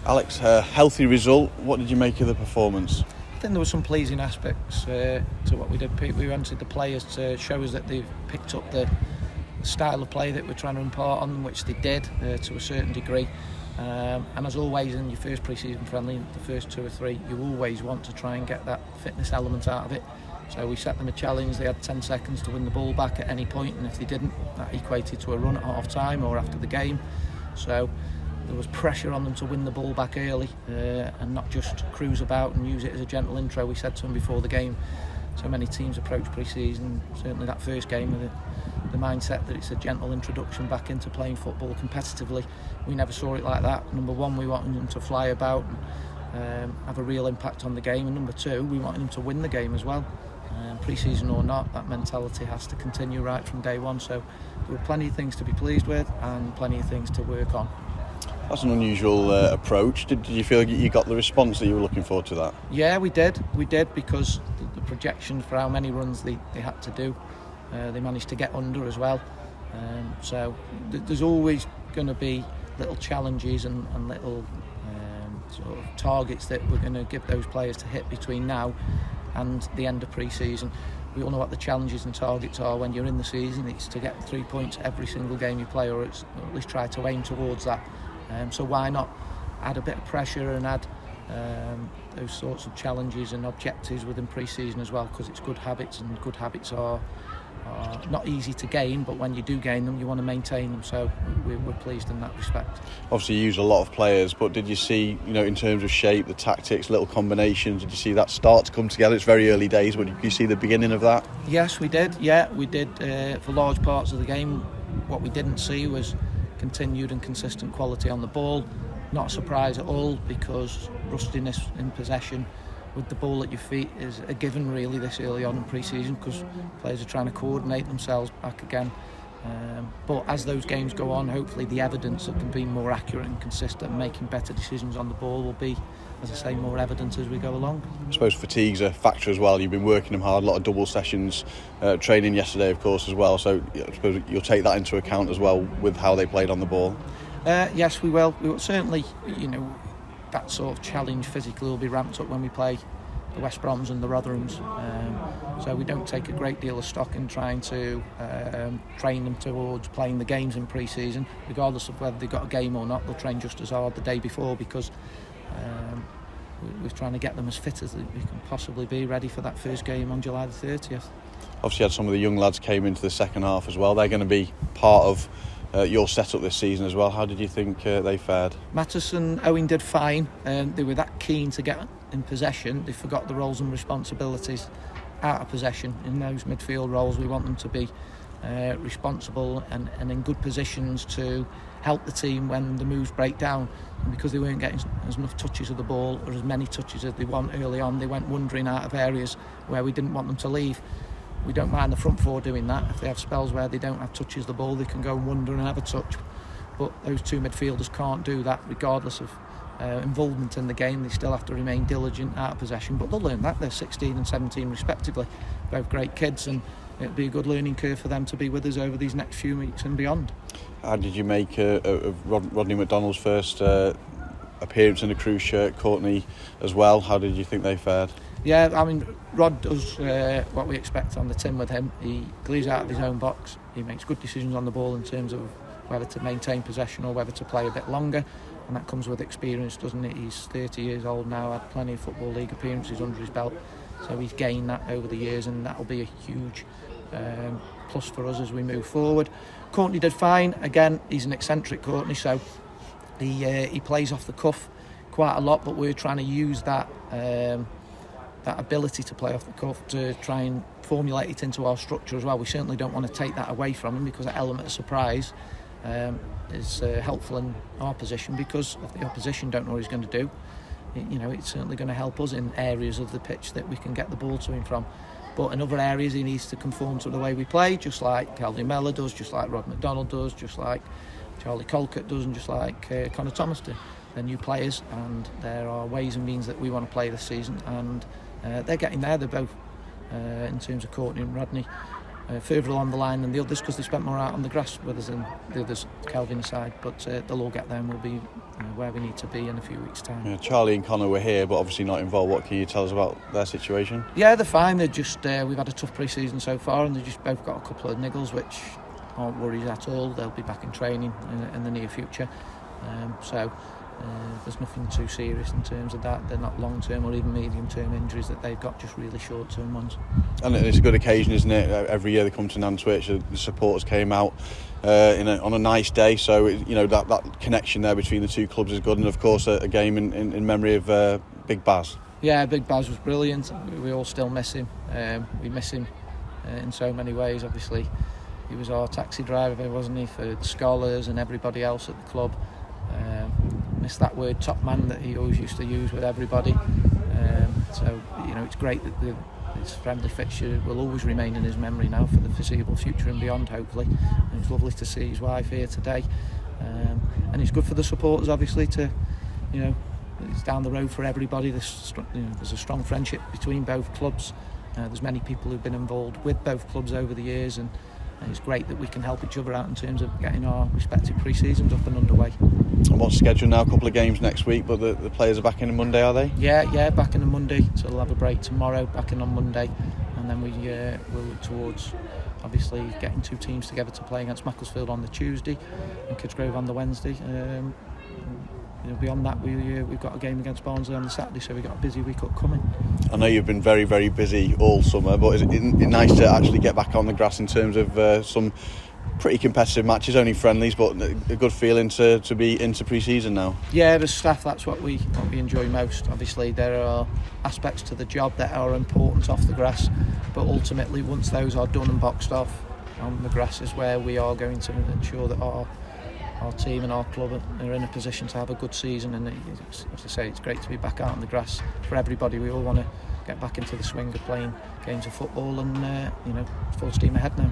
Alex, a healthy result. What did you make of the performance? I think there were some pleasing aspects to what we did. We wanted the players to show us that they've picked up the style of play that we're trying to impart on them, which they did to a certain degree. And as always in your first pre-season friendly, the first 2 or 3, you always want to try and get that fitness element out of it. So we set them a challenge. They had 10 seconds to win the ball back at any point, and if they didn't, that equated to a run at half time or after the game. So there was pressure on them to win the ball back early and not just cruise about and use it as a gentle intro. We said to them before the game, so many teams approach pre-season, certainly that first game with the mindset that it's a gentle introduction back into playing football competitively. We never saw it like that. Number one, we wanted them to fly about and have a real impact on the game, and number two, we wanted them to win the game as well. Pre-season or not, that mentality has to continue right from day one. So there were plenty of things to be pleased with and plenty of things to work on. That's an unusual approach. Did you feel like you got the response that you were looking for to that? Yeah, we did because the projection for how many runs they had to do, they managed to get under as well. So there's always going to be little challenges and little sort of targets that we're going to give those players to hit between now and the end of pre-season. We all know what the challenges and targets are when you're in the season. It's to get 3 points every single game you play, or at least try to aim towards that. So why not add a bit of pressure and add those sorts of challenges and objectives within pre-season as well, because it's good habits, and good habits are not easy to gain, but when you do gain them, you want to maintain them. So we're pleased in that respect. Obviously you use a lot of players, but did you see, in terms of shape, the tactics, little combinations, did you see that start to come together? It's very early days, but did you see the beginning of that? Yes, we did. Yeah, we did for large parts of the game. What we didn't see was continued and consistent quality on the ball. Not a surprise at all, because rustiness in possession with the ball at your feet is a given really this early on in pre-season, because players are trying to coordinate themselves back again. But as those games go on, hopefully the evidence of them being more accurate and consistent and making better decisions on the ball will be, as I say, more evident as we go along. I suppose fatigue's a factor as well. You've been working them hard, a lot of double sessions, training yesterday of course as well, so I suppose you'll take that into account as well with how they played on the ball. Yes, we will. We will certainly, that sort of challenge physically will be ramped up when we play the West Broms and the Rotherhams. So we don't take a great deal of stock in trying to train them towards playing the games in pre-season. Regardless of whether they've got a game or not, they'll train just as hard the day before, because we're trying to get them as fit as we can possibly be, ready for that first game on July the 30th. Obviously had some of the young lads came into the second half as well. They're going to be part of your setup this season as well. How did you think they fared? Mattis and Owen did fine. They were that keen to get in possession, they forgot the roles and responsibilities out of possession. In those midfield roles, we want them to be responsible and in good positions to help the team when the moves break down. And because they weren't getting as enough touches of the ball, or as many touches as they want early on, they went wandering out of areas where we didn't want them to leave. We don't mind the front four doing that. If they have spells where they don't have touches of the ball, they can go and wander and have a touch. But those two midfielders can't do that, regardless of involvement in the game. They still have to remain diligent out of possession, but they'll learn that. They're 16 and 17 respectively, both great kids, and it'll be a good learning curve for them to be with us over these next few weeks and beyond. How did you make Rodney McDonald's first appearance in a Crew shirt, Courtney as well? How did you think they fared? Yeah, I mean, Rod does what we expect on the tin with him. He glues out of his own box. He makes good decisions on the ball in terms of whether to maintain possession or whether to play a bit longer, and that comes with experience, doesn't it? He's 30 years old now, had plenty of Football League appearances under his belt, so he's gained that over the years, and that'll be a huge plus for us as we move forward. Courtney did fine. Again, he's an eccentric Courtney, so he plays off the cuff quite a lot, but we're trying to use that ability to play off the cuff to try and formulate it into our structure as well. We certainly don't want to take that away from him, because that element of surprise is helpful in our position, because if the opposition don't know what he's going to do, it's certainly going to help us in areas of the pitch that we can get the ball to him from. But in other areas he needs to conform to the way we play, just like Calvin Mellor does, just like Rod McDonald does, just like Charlie Colcott does, and just like Connor Thomas do. They're new players, and there are ways and means that we want to play this season, and they're getting there. They're both, in terms of Courtney and Rodney, further along the line than the others because they spent more out on the grass with us than the others, Kelvin aside. But they'll all get there and we'll be where we need to be in a few weeks' time. Yeah, Charlie and Connor were here, but obviously not involved. What can you tell us about their situation? Yeah, they're fine. They're just we've had a tough pre-season so far, and they've just both got a couple of niggles, which aren't worries at all. They'll be back in training in the near future. So there's nothing too serious in terms of that. They're not long-term or even medium-term injuries that they've got, just really short-term ones. And it's a good occasion, isn't it? Every year they come to Nantwich, the supporters came out on a nice day, so that connection there between the two clubs is good. And of course a game in memory of Big Baz. Yeah, Big Baz was brilliant. We all still miss him. We miss him in so many ways. Obviously he was our taxi driver, wasn't he, for the scholars and everybody else at the club. Miss that word top man that he always used to use with everybody. So it's great that his friendly fixture will always remain in his memory now for the foreseeable future and beyond, hopefully. And it's lovely to see his wife here today, and it's good for the supporters, obviously, to it's down the road for everybody. There's a strong friendship between both clubs. There's many people who've been involved with both clubs over the years, and it's great that we can help each other out in terms of getting our respective pre-seasons up and underway. And what's scheduled now? A couple of games next week, but the players are back in on Monday, are they? Yeah, back in on Monday. So we'll have a break tomorrow, back in on Monday, and then we'll look towards obviously getting two teams together to play against Macclesfield on the Tuesday and Kidsgrove on the Wednesday. Beyond that, we've got a game against Barnsley on the Saturday, so we've got a busy week upcoming. I know you've been very, very busy all summer, but is it nice to actually get back on the grass in terms of some pretty competitive matches, only friendlies, but a good feeling to be into pre-season now? Yeah, as staff, that's what we enjoy most. Obviously, there are aspects to the job that are important off the grass, but ultimately, once those are done and boxed off on the grass, is where we are going to ensure that our team and our club are in a position to have a good season. And as I say, it's great to be back out on the grass for everybody. We all want to get back into the swing of playing games of football, and full steam ahead now.